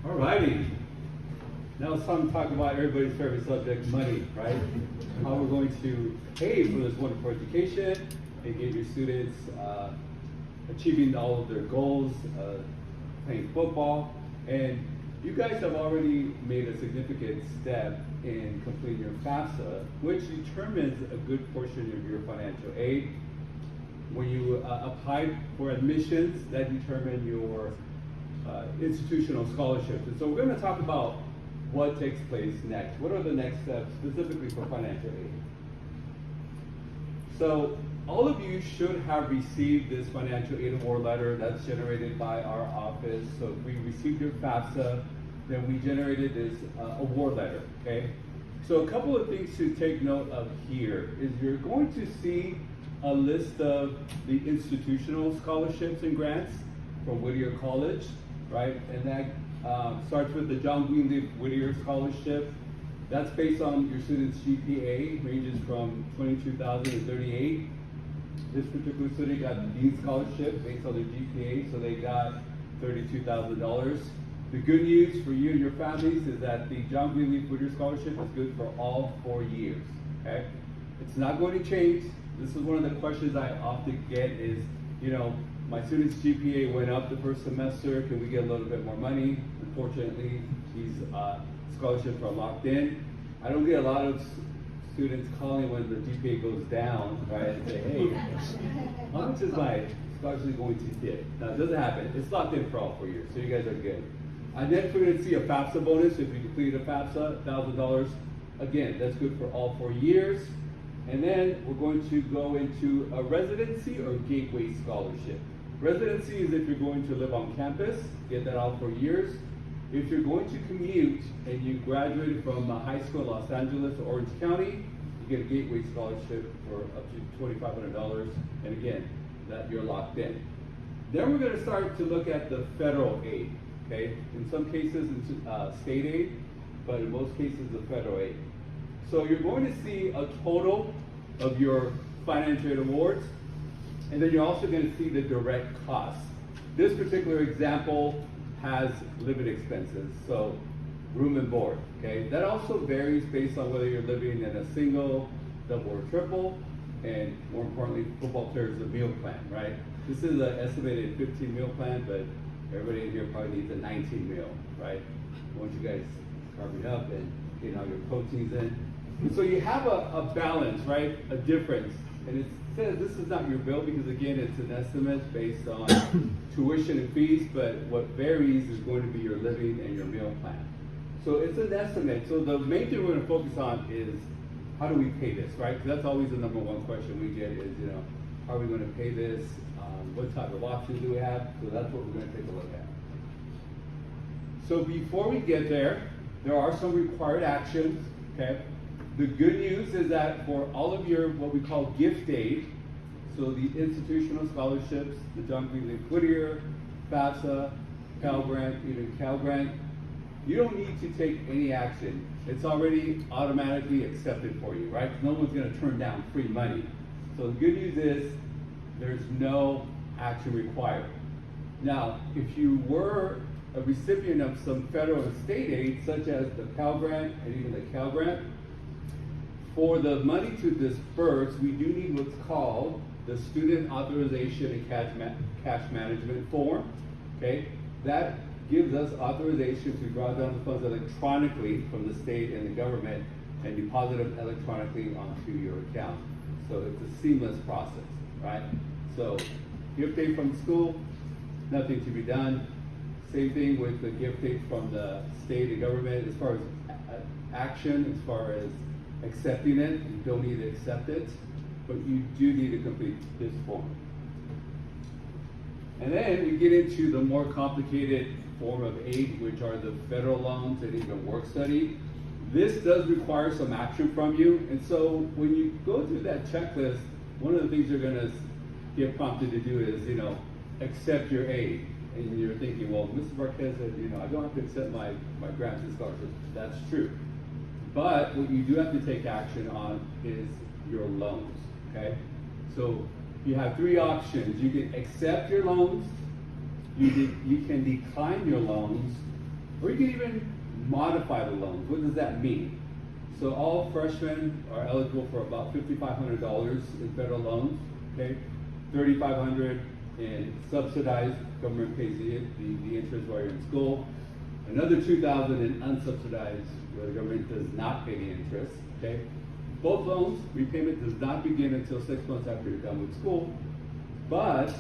Alrighty. Now it's time to talk about everybody's favorite subject, money, right? How we're going to pay for this wonderful education and get your students achieving all of their goals, playing football. And you guys have already made a significant step in completing your FAFSA, which determines a good portion of your financial aid. When you apply for admissions, that determine your institutional scholarships. And so we're going to talk about what takes place next. What are the next steps specifically for financial aid? So all of you should have received this financial aid award letter that's generated by our office. So if we received your FAFSA, then we generated this award letter, okay? So a couple of things to take note of here is you're going to see a list of the institutional scholarships and grants from Whittier College, right? And that starts with the John Greenleaf Whittier Scholarship. That's based on your student's GPA, ranges from 22,000 to 38. This particular student got the Dean Scholarship based on their GPA, so they got $32,000. The good news for you and your families is that the John Greenleaf Whittier Scholarship is good for all 4 years, okay? It's not going to change. This is one of the questions I often get is, you know, my student's GPA went up the first semester, can we get a little bit more money? Unfortunately, these scholarships are locked in. I don't get a lot of students calling when the GPA goes down, right, and say, hey, how much is my scholarship going to get? Now, it doesn't happen. It's locked in for all 4 years, so you guys are good. And next, we're going to see a FAFSA bonus. If you complete a FAFSA, $1,000. Again, that's good for all 4 years. And then we're going to go into a residency or gateway scholarship. Residency is if you're going to live on campus, get that all 4 years. If you're going to commute and you graduated from a high school in Los Angeles or Orange County, you get a gateway scholarship for up to $2,500. And again, that you're locked in. Then we're going to start to look at the federal aid, okay? In some cases, it's state aid, but in most cases, the federal aid. So you're going to see a total of your financial aid awards, and then you're also going to see the direct costs. This particular example has living expenses, so room and board, okay? That also varies based on whether you're living in a single, double, or triple, and more importantly, football players, the meal plan, right? This is an estimated 15 meal plan, but everybody in here probably needs a 19 meal, right? I want you guys carving up and getting all your proteins in. And so you have a balance, right? A difference. And it says this is not your bill because, again, it's an estimate based on tuition and fees, but what varies is going to be your living and your meal plan. So it's an estimate. So the main thing we're going to focus on is how do we pay this, right? Because that's always the number one question we get is, you know, how are we going to pay this? What type of options do we have? So that's what we're going to take a look at. So before we get there are some required actions, okay? The good news is that for all of your, what we call gift aid, so the institutional scholarships, the John Greenleaf Whittier, FAFSA, Pell Grant, even Cal Grant, you don't need to take any action. It's already automatically accepted for you, right? No one's gonna turn down free money. So the good news is there's no action required. Now, if you were a recipient of some federal and state aid, such as the Pell Grant and even the Cal Grant, for the money to disperse, we do need what's called the Student Authorization and Cash Management Form, okay? That gives us authorization to draw down the funds electronically from the state and the government and deposit them electronically onto your account. So it's a seamless process, right? So gift aid from the school, nothing to be done. Same thing with the gift aid from the state and government as far as action, as far as accepting it. You don't need to accept it, but you do need to complete this form. And then we get into the more complicated form of aid, which are the federal loans and even work study. This does require some action from you. And so when you go through that checklist, one of the things you're gonna get prompted to do is, you know, accept your aid. And you're thinking, well, Mr. Marquez said, you know, I don't have to accept my grants and scholarships. That's true. But what you do have to take action on is your loans, okay? So you have three options. You can accept your loans, you can decline your loans, Or you can even modify the loans. What does that mean? So all freshmen are eligible for about $5,500 in federal loans, okay? $3,500 in subsidized, government pays the interest while you're in school. Another $2,000 in unsubsidized, where the government does not pay the interest, okay? Both loans, repayment does not begin until 6 months after you're done with school, but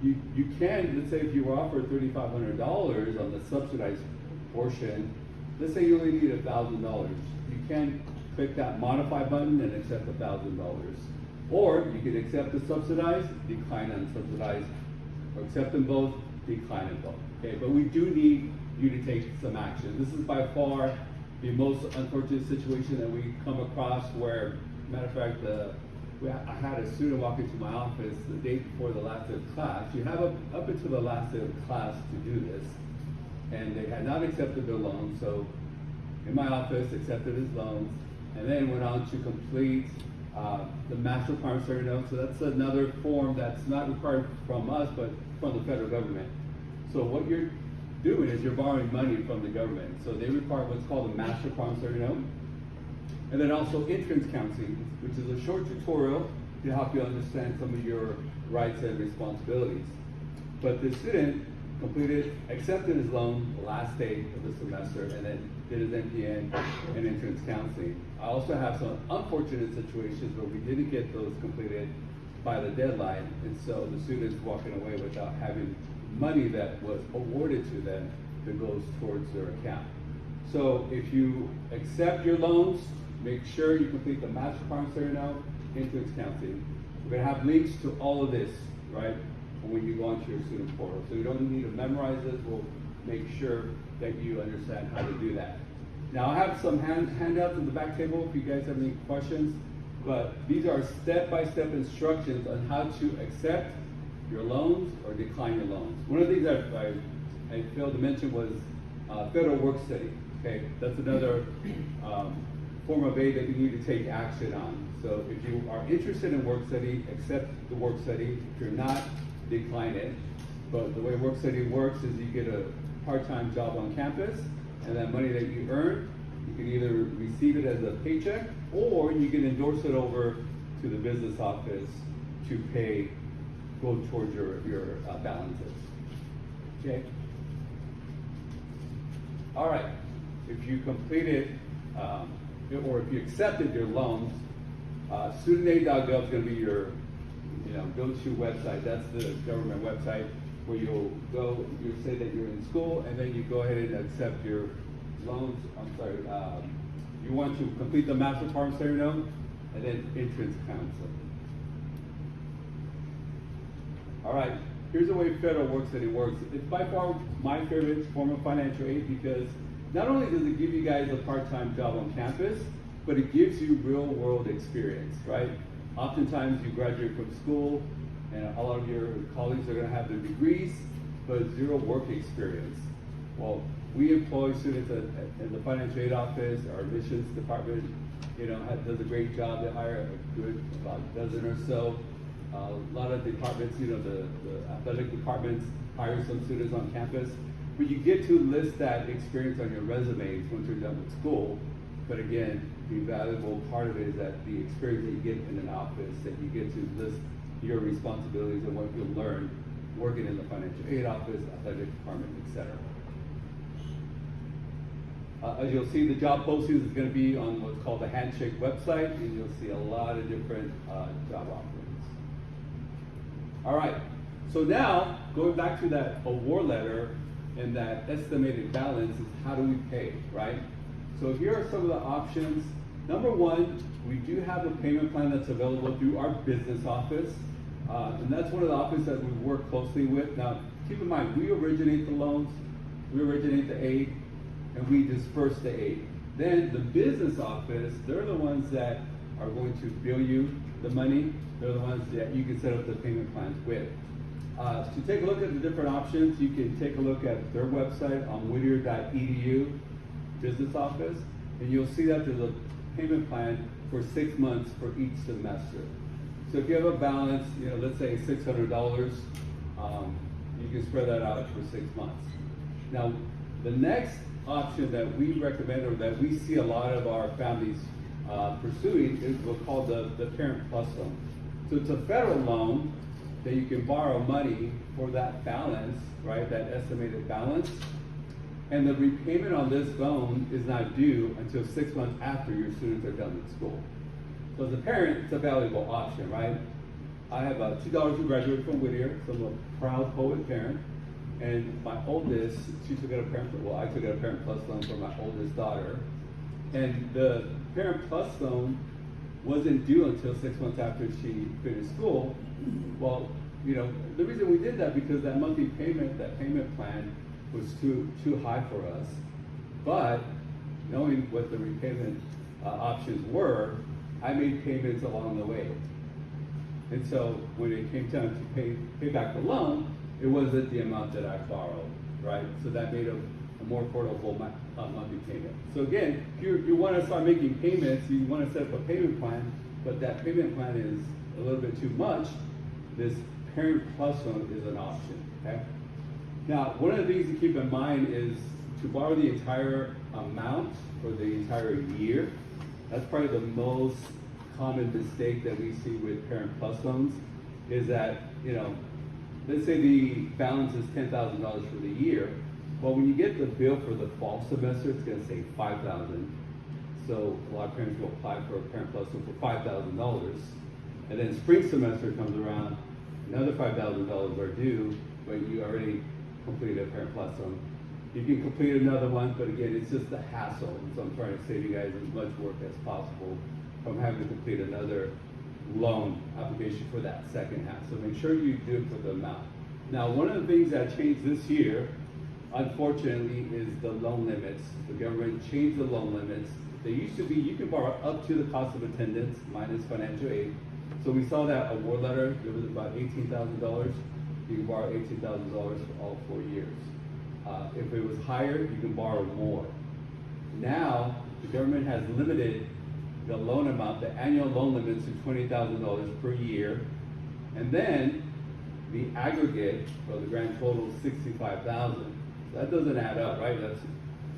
you can, let's say if you were offered $3,500 on the subsidized portion, let's say you only need $1,000, you can click that modify button and accept $1,000. Or you can accept the subsidized, decline unsubsidized, or accept them both, decline them both. Okay, but we do need you to take some action. This is by far the most unfortunate situation that we come across where, matter of fact, I had a student walk into my office the day before the last day of class. You have up until the last day of class to do this. And they had not accepted their loan, so in my office, accepted his loans, and then went on to complete the master promissory note. So that's another form that's not required from us, but from the federal government. So what you're doing is you're borrowing money from the government. So they require what's called a master promissory note. And then also entrance counseling, which is a short tutorial to help you understand some of your rights and responsibilities. But the student accepted his loan the last day of the semester, and then did his NPN and entrance counseling. I also have some unfortunate situations where we didn't get those completed by the deadline, and so the students walking away without having money that was awarded to them that goes towards their account. So if you accept your loans, make sure you complete the master promissory note, entrance counseling. We're gonna have links to all of this, right, when you go onto your student portal. So you don't need to memorize this. We'll make sure that you understand how to do that. Now I have some handouts in the back table if you guys have any questions, but these are step-by-step instructions on how to accept your loans or decline your loans. One of the things I failed to mention was federal work study. Okay, that's another form of aid that you need to take action on. So if you are interested in work study, accept the work study. If you're not, decline it. But the way work study works is you get a part-time job on campus, and that money that you earn, you can either receive it as a paycheck, or you can endorse it over to the business office to go towards your balances. Okay? All right. If you completed, or if you accepted your loans, studentaid.gov is going to be your go-to website. That's the government website where you'll go, you say that you're in school, and then you go ahead and accept your loans. You want to complete the master promissory note, and then entrance counseling. All right, here's the way federal work study works. It's by far my favorite form of financial aid because not only does it give you guys a part-time job on campus, but it gives you real-world experience, right? Oftentimes you graduate from school and a lot of your colleagues are going to have their degrees, but zero work experience. Well, we employ students in the financial aid office. Our admissions department, does a great job. They hire a good about a dozen or so. A lot of departments, the athletic departments hire some students on campus. But you get to list that experience on your resumes once you're done with school. But again, the valuable part of it is that the experience that you get in an office, that you get to list your responsibilities and what you'll learn working in the financial aid office, athletic department, etc. As you'll see, the job postings is going to be on what's called the Handshake website, and you'll see a lot of different job offerings. All right, so now going back to that award letter and that estimated balance is how do we pay, right? So here are some of the options. Number one, we do have a payment plan that's available through our business office. And that's one of the offices that we work closely with. Now, keep in mind, we originate the loans, we originate the aid, and we disperse the aid. Then the business office, they're the ones that are going to bill you the money. They're the ones that you can set up the payment plans with. To take a look at the different options, you can take a look at their website on whittier.edu, business office, and you'll see that there's a payment plan for 6 months for each semester. So if you have a balance, let's say $600, you can spread that out for 6 months. Now, The next option that we recommend or that we see a lot of our families pursuing is what's called the Parent Plus loan. So it's a federal loan that you can borrow money for that balance, right, that estimated balance. And the repayment on this loan is not due until 6 months after your students are done with school. So as a parent, it's a valuable option, right? I have two daughters who graduated from Whittier, so I'm a proud poet parent. And my oldest, she took out a I took out a Parent Plus loan for my oldest daughter. And the Parent Plus loan wasn't due until 6 months after she finished school. Well, you know, the reason we did that because that monthly payment, that payment plan was too high for us. But knowing what the repayment options were, I made payments along the way. And so when it came time to pay back the loan, it wasn't the amount that I borrowed, right? So that made a more affordable monthly payment. So again, if you want to start making payments, you want to set up a payment plan, but that payment plan is a little bit too much, this Parent Plus loan is an option, okay? Now, one of the things to keep in mind is to borrow the entire amount for the entire year. That's probably the most common mistake that we see with Parent Plus loans is that, you know, let's say the balance is $10,000 for the year. Well, when you get the bill for the fall semester, it's going to say $5,000. So a lot of parents will apply for a Parent Plus loan for $5,000. And then spring semester comes around, another $5,000 are due, but you already completed a Parent Plus loan. You can complete another one, but again, it's just a hassle. So I'm trying to save you guys as much work as possible from having to complete another loan application for that second half. So make sure you do it for the amount. Now, one of the things that changed this year, unfortunately, is the loan limits. The government changed the loan limits. They used to be, you can borrow up to the cost of attendance minus financial aid. So we saw that award letter, there was about $18,000. You can borrow $18,000 for all 4 years. If it was higher, you can borrow more. Now, the government has limited the loan amount, the annual loan limits to $20,000 per year. And then the aggregate, or the grand total is $65,000. That doesn't add up, right? That's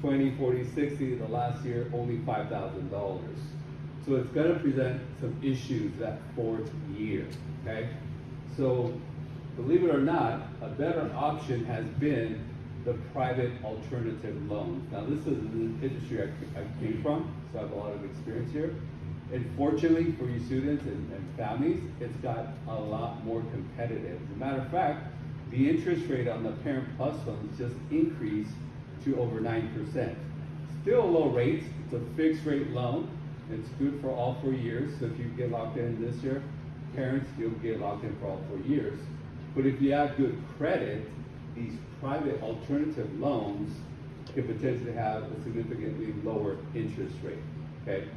20, 40, 60, the last year, only $5,000. So it's gonna present some issues that 4th year, okay? So believe it or not, a better option has been the private alternative loans. Now this is an industry I came from, so I have a lot of experience here. And fortunately for you students and families, it's got a lot more competitive. As a matter of fact, the interest rate on the Parent Plus loans just increased to over 9%. Still a low rate, it's a fixed rate loan. It's good for all 4 years, so if you get locked in this year, parents, you'll get locked in for all 4 years. But if you have good credit, these private alternative loans could potentially have a significantly lower interest rate, okay?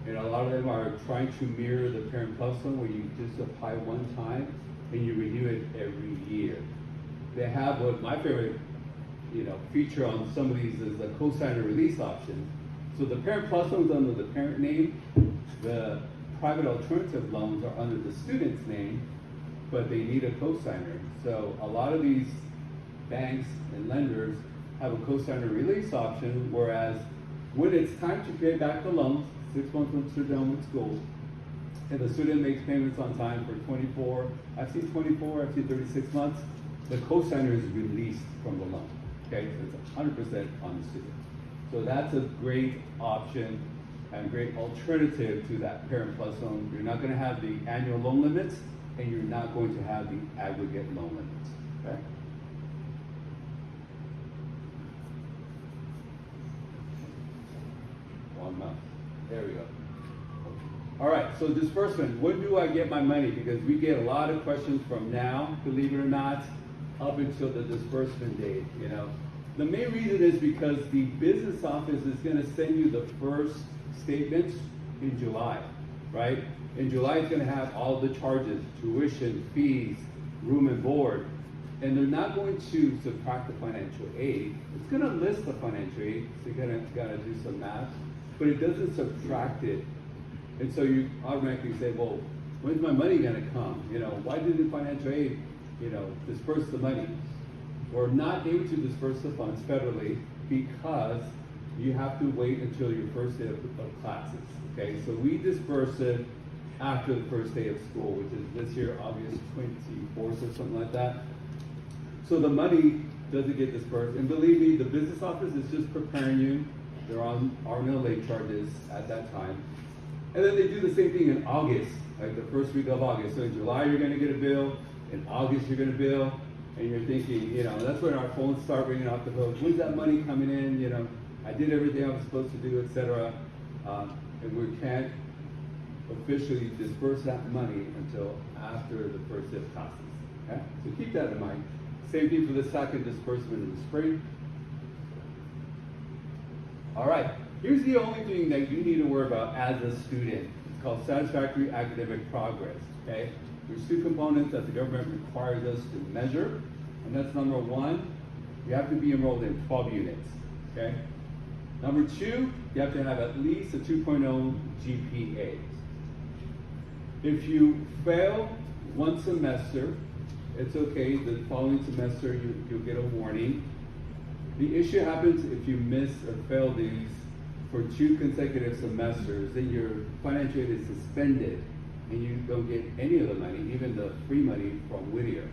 And a lot of them are trying to mirror the Parent Plus loan where you just apply one time and you renew it every year. They have what my favorite, feature on some of these is a cosigner release option. So the Parent Plus loans under the parent name, the private alternative loans are under the student's name, but they need a cosigner. So a lot of these banks and lenders have a cosigner release option, whereas when it's time to pay back the loans, 6 months once they're done with school, and the student makes payments on time for 24, I've seen 24, I've seen 36 months, the cosigner is released from the loan, okay? So it's 100% on the student. So that's a great option and great alternative to that Parent Plus loan. You're not gonna have the annual loan limits, and you're not going to have the aggregate loan limits, okay? One month. There we go. All right, so disbursement. When do I get my money? Because we get a lot of questions from now, believe it or not, up until the disbursement date, The main reason is because the business office is going to send you the first statements in July, right? In July, it's going to have all the charges, tuition, fees, room and board, and they're not going to subtract the financial aid. It's going to list the financial aid, so you're got to do some math, but it doesn't subtract it. And so you automatically say, well, when's my money going to come? Why did the financial aid, disperse the money? We're not able to disperse the funds federally because you have to wait until your first day of classes, okay? So we disperse it after the first day of school, which is this year, August 24th or something like that. So the money doesn't get dispersed. And believe me, the business office is just preparing you. There are no late charges at that time. And then they do the same thing in August, like the first week of August. So in July, you're gonna get a bill. In August, you're gonna bill. And you're thinking, you know, that's when our phones start ringing off the hook. When's that money coming in? You know, I did everything I was supposed to do, etc. And we can't officially disperse that money until after the first day of classes. Okay? So keep that in mind. Same thing for the second disbursement in the spring. All right, here's the only thing that you need to worry about as a student. It's called satisfactory academic progress, okay? There's two components that the government requires us to measure, and that's number one, you have to be enrolled in 12 units, okay? Number two, you have to have at least a 2.0 GPA. If you fail one semester, it's okay. The following semester, you'll get a warning. The issue happens if you miss or fail these for 2 consecutive semesters, then your financial aid is suspended and you don't get any of the money, even the free money from Whittier.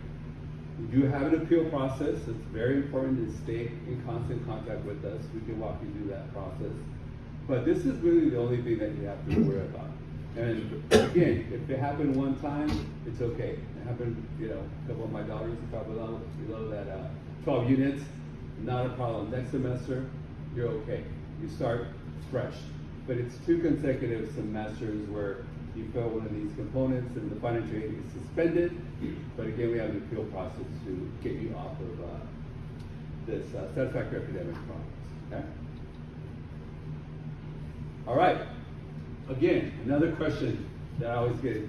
You have an appeal process. It's very important to stay in constant contact with us. We can walk you through that process. But this is really the only thing that you have to worry about. And again, if it happened one time, it's okay. It happened, you know, a couple of my daughters fell below that 12 units, not a problem. Next semester, you're okay. You start fresh. But it's 2 consecutive semesters where you fail one of these components and the financial aid is suspended. But again, we have an appeal process to get you off of this satisfactory academic progress. Okay? All right. Again, another question that I always get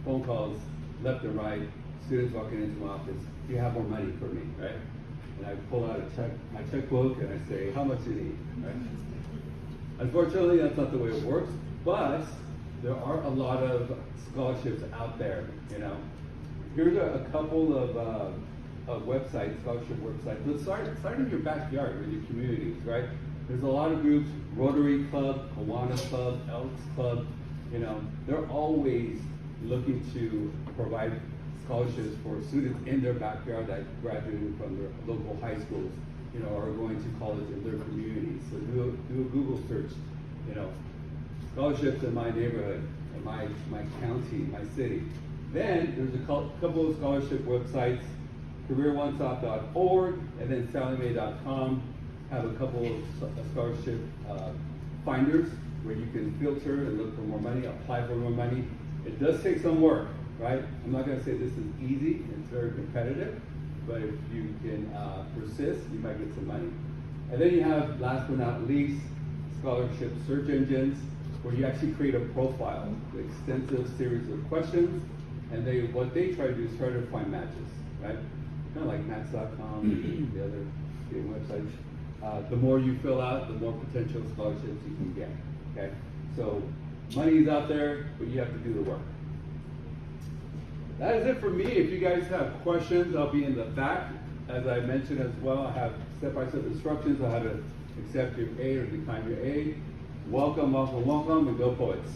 phone calls left and right, students walking into my office, do you have more money for me, right? And I pull out my checkbook and I say, how much do you need, right? Unfortunately, that's not the way it works, but there are a lot of scholarships out there, you know. Here's a couple of websites, scholarship websites. Let's start in your backyard with your communities, right? There's a lot of groups, Rotary Club, Kiwanis Club, Elks Club, you know, they're always looking to provide scholarships for students in their backyard that graduated from their local high schools, you know, or going to college in their communities. So do a Google search, you know, scholarships in my neighborhood, in my county, my city. Then there's a couple of scholarship websites, careeronestop.org and then salliemae.com. Have a couple of scholarship finders where you can filter and look for more money, apply for more money. It does take some work, right? I'm not going to say this is easy. It's very competitive, but if you can persist, you might get some money. And then you have, last but not least, scholarship search engines where you actually create a profile, with extensive series of questions, and what they try to do is try to find matches, right? Kind of like Match.com, the other websites. The more you fill out, the more potential scholarships you can get, okay? So money's out there, but you have to do the work. That is it for me. If you guys have questions, I'll be in the back. As I mentioned as well, I have step-by-step instructions on how to accept your aid or decline your aid. Welcome, welcome, welcome, and go Poets.